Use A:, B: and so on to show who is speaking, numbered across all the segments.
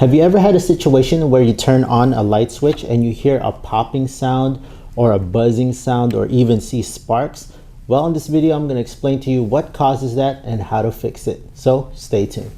A: Have you ever had a situation where you turn on a light switch and you hear a popping sound or a buzzing sound or even see sparks? Well, in this video, I'm going to explain to you what causes that and how to fix it. So stay tuned.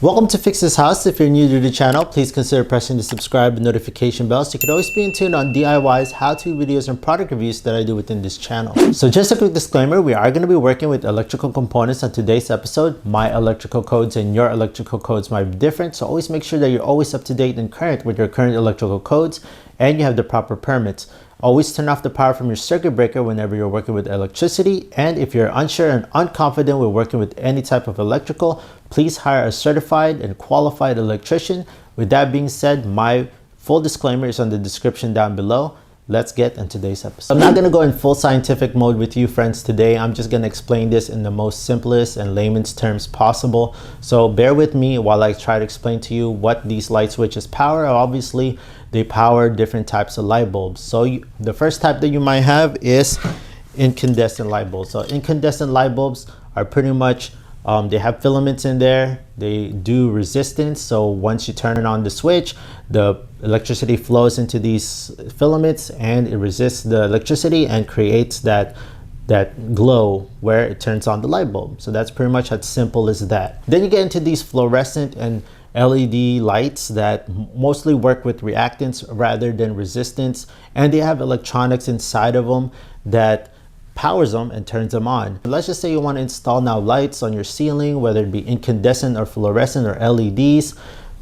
A: Welcome to Fix This House. If you're new to the channel, please consider pressing the subscribe and notification bell so you can always be in tune on DIYs, how-to videos, and product reviews that I do within this channel. So just a quick disclaimer, we are going to be working with electrical components on today's episode. My electrical codes and your electrical codes might be different, so always make sure that you're always up to date and current with your current electrical codes and you have the proper permits. Always turn off the power from your circuit breaker whenever you're working with electricity. And if you're unsure and unconfident with working with any type of electrical, please hire a certified and qualified electrician. With that being said, my full disclaimer is on the description down below. Let's get into today's episode. I'm not going to go in full scientific mode with you friends today. I'm just going to explain this in the most simplest and layman's terms possible. So bear with me while I try to explain to you what these light switches power. Obviously, they power different types of light bulbs. So the first type that you might have is incandescent light bulbs. So incandescent light bulbs are pretty much they have filaments in there. They do resistance. So once you turn on the switch, the electricity flows into these filaments and it resists the electricity and creates that glow where it turns on the light bulb. So that's pretty much as simple as that. Then you get into these fluorescent and LED lights that mostly work with reactance rather than resistance, and they have electronics inside of them that powers them and turns them on. Let's just say you want to install now lights on your ceiling, whether it be incandescent or fluorescent or LEDs.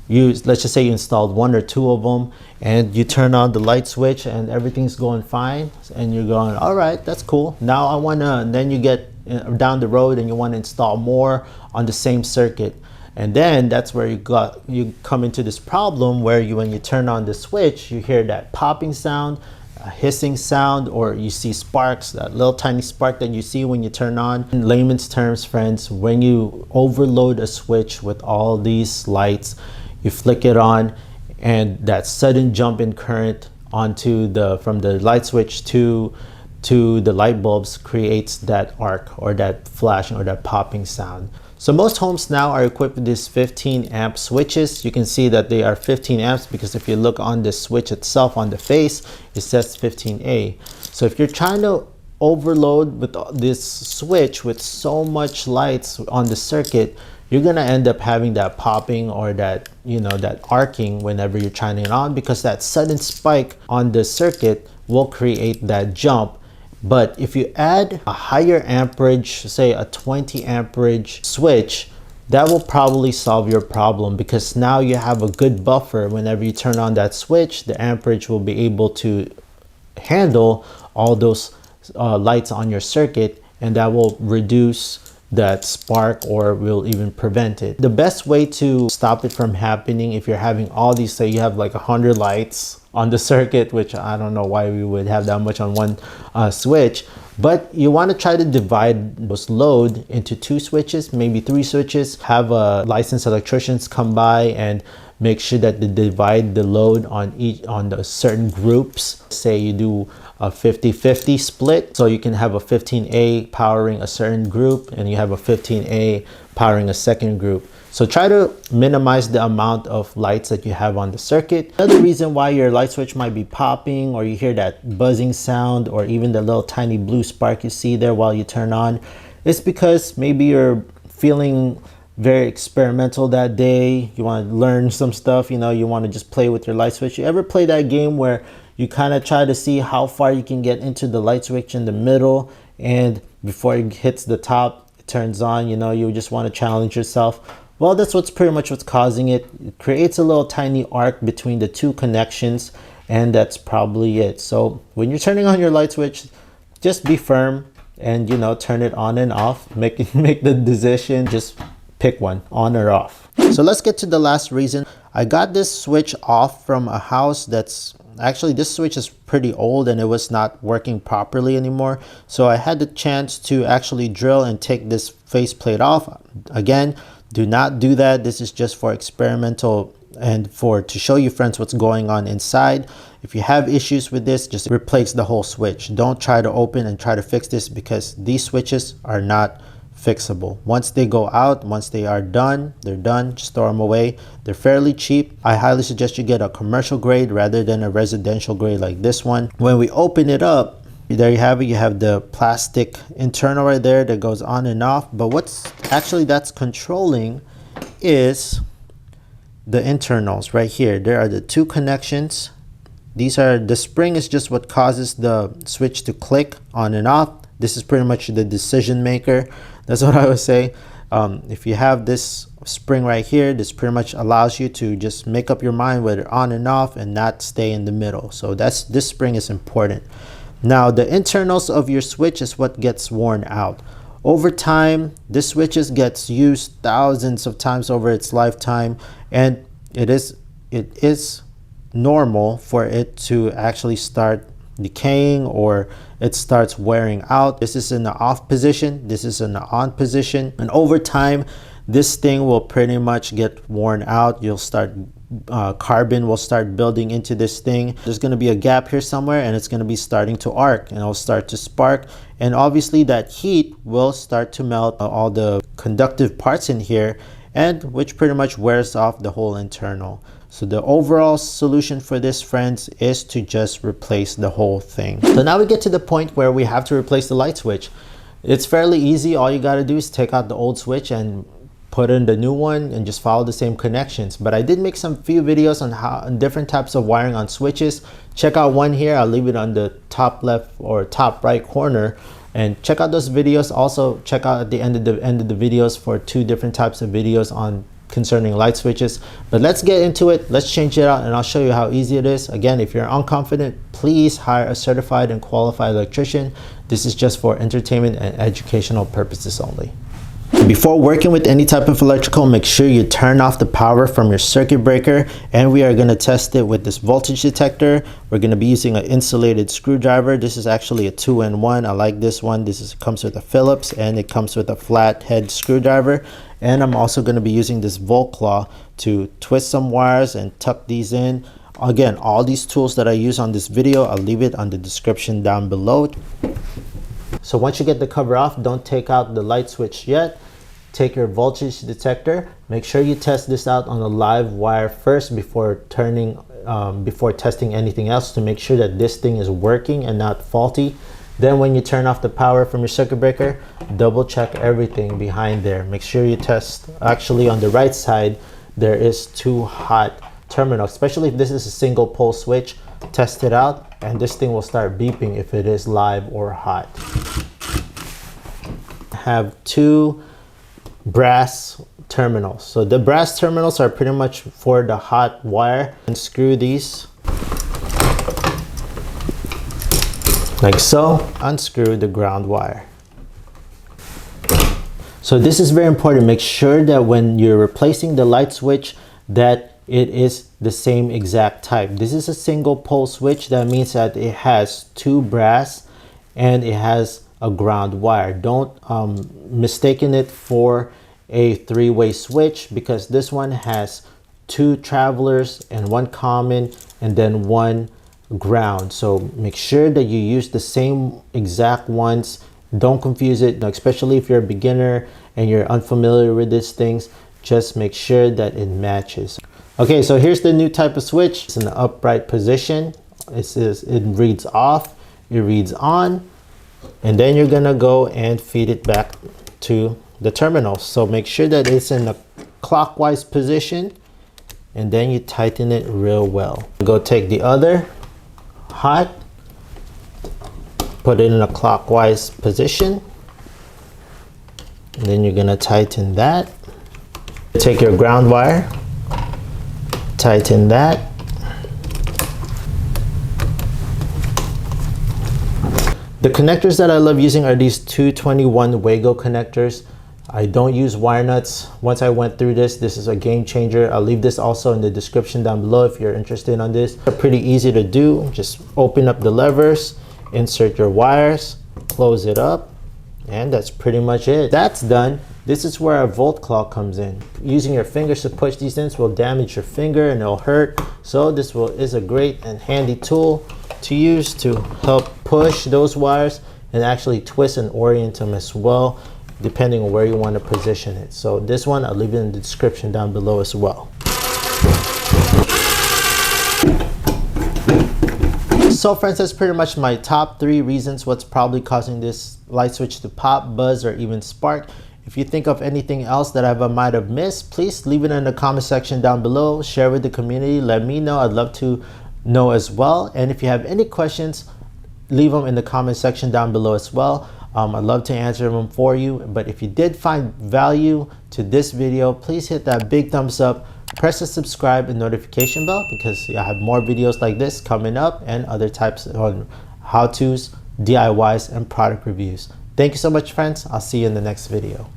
A: Let's just say you installed one or two of them and you turn on the light switch and everything's going fine and you're going, all right, that's cool. Now I want to, then you get down the road and you want to install more on the same circuit. And then that's where you come into this problem where when you turn on the switch, you hear that popping sound, a hissing sound, or you see sparks, that little tiny spark that you see when you turn on. In layman's terms, friends, when you overload a switch with all these lights, you flick it on and that sudden jump in current onto from the light switch to the light bulbs creates that arc or that flashing or that popping sound. So most homes now are equipped with these 15 amp switches. You can see that they are 15 amps because if you look on the switch itself on the face, it says 15A. So if you're trying to overload with this switch with so much lights on the circuit, you're gonna end up having that popping or that, that arcing whenever you're turning it on, because that sudden spike on the circuit will create that jump. But if you add a higher amperage, say a 20 amperage switch, that will probably solve your problem, because now you have a good buffer. Whenever you turn on that switch, the amperage will be able to handle all those lights on your circuit, and that will reduce that spark or will even prevent it. The best way to stop it from happening, if you're having all these, say you have like 100 lights on the circuit, which I don't know why we would have that much on one switch, but you want to try to divide those load into 2 switches, maybe 3 switches. Have licensed electricians come by and make sure that they divide the load on the certain groups. Say you do a 50-50 split, so you can have a 15A powering a certain group and you have a 15A powering a second group. So try to minimize the amount of lights that you have on the circuit. Another reason why your light switch might be popping or you hear that buzzing sound or even the little tiny blue spark you see there while you turn on is because maybe you're feeling very experimental that day. You want to learn some stuff, you want to just play with your light switch. You ever play that game where you kind of try to see how far you can get into the light switch in the middle, and before it hits the top, it turns on, you just want to challenge yourself? Well, that's pretty much what's causing it. It creates a little tiny arc between the 2 connections, and that's probably it. So when you're turning on your light switch, just be firm and, turn it on and off. Make the decision, just pick one, on or off. So let's get to the last reason. I got this switch off from a house that's actually, this switch is pretty old and it was not working properly anymore. So I had the chance to actually drill and take this faceplate off. Again, do not do that. This is just for experimental And to show you friends what's going on inside, if you have issues with this, just replace the whole switch. Don't try to open and try to fix this, because these switches are not fixable. Once they go out, once they are done, they're done. Just throw them away. They're fairly cheap. I highly suggest you get a commercial grade rather than a residential grade like this one. When we open it up, there you have it. You have the plastic internal right there that goes on and off. But what's actually that's controlling is the internals right here. There are the two connections. The spring is just what causes the switch to click on and off. This is pretty much the decision maker. That's what I would say. If you have this spring right here, this pretty much allows you to just make up your mind whether on and off and not stay in the middle. So this spring is important. Now the internals of your switch is what gets worn out. Over time, this switches gets used thousands of times over its lifetime, and it is normal for it to actually start decaying or it starts wearing out. This is in the off position, this is in the on position, and over time this thing will pretty much get worn out. You'll start carbon will start building into this thing. There's going to be a gap here somewhere, and it's going to be starting to arc, and it'll start to spark, and obviously that heat will start to melt all the conductive parts in here, and which pretty much wears off the whole internal. So the overall solution for this, friends, is to just replace the whole thing. So now we get to the point where we have to replace the light switch. It's fairly easy. All you got to do is take out the old switch and put in the new one and just follow the same connections. But I did make few videos on different types of wiring on switches. Check out one here. I'll leave it on the top left or top right corner, and check out those videos. Also check out at the end of the videos for 2 different types of videos on concerning light switches. But let's get into it. Let's change it out, and I'll show you how easy it is. Again, if you're unconfident, please hire a certified and qualified electrician. This is just for entertainment and educational purposes only. Before working with any type of electrical, make sure you turn off the power from your circuit breaker, and we are going to test it with this voltage detector. We're going to be using an insulated screwdriver. This is actually a 2-in-1. I like this one. Comes with a Phillips, and it comes with a flat head screwdriver. And I'm also going to be using this volt claw to twist some wires and tuck these in. Again, all these tools that I use on this video, I'll leave it on the description down below. So once you get the cover off, don't take out the light switch yet. Take your voltage detector. Make sure you test this out on a live wire first before testing anything else, to make sure that this thing is working and not faulty. Then when you turn off the power from your circuit breaker, double check everything behind there. Make sure you test, actually on the right side, there is 2 hot terminals, especially if this is a single pole switch. Test it out, and this thing will start beeping if it is live or hot. Have 2 brass terminals. So the brass terminals are pretty much for the hot wire. Unscrew these like so. Unscrew the ground wire. So this is very important. Make sure that when you're replacing the light switch, that it is the same exact type. This is a single pole switch. That means that it has 2 brass and it has a ground wire. Don't mistaken it for a 3-way switch, because this one has 2 travelers and 1 common and then 1 ground. So make sure that you use the same exact ones. Don't confuse it, especially if you're a beginner and you're unfamiliar with these things. Just make sure that it matches. Okay, so here's the new type of switch. It's in the upright position. It reads off, it reads on, and then you're gonna go and feed it back to the terminal. So make sure that it's in a clockwise position, and then you tighten it real well. Go take the other hot, put it in a clockwise position, and then you're gonna tighten that. Take your ground wire, tighten that. The connectors that I love using are these 221 Wago connectors. I don't use wire nuts. Once I went through this is a game changer. I'll leave this also in the description down below if you're interested on this. They're pretty easy to do. Just open up the levers, insert your wires, close it up, and that's pretty much it. That's done. This is where a volt claw comes in. Using your fingers to push these in will damage your finger and it'll hurt. So this is a great and handy tool to use to help push those wires and actually twist and orient them as well, depending on where you want to position it. So this one, I'll leave it in the description down below as well. So friends, that's pretty much my top 3 reasons what's probably causing this light switch to pop, buzz, or even spark. If you think of anything else that I might have missed, please leave it in the comment section down below. Share with the community. Let me know. I'd love to know as well. And if you have any questions, leave them in the comment section down below as well. I'd love to answer them for you. But if you did find value to this video, please hit that big thumbs up. Press the subscribe and notification bell because I have more videos like this coming up and other types on how-tos, DIYs, and product reviews. Thank you so much, friends. I'll see you in the next video.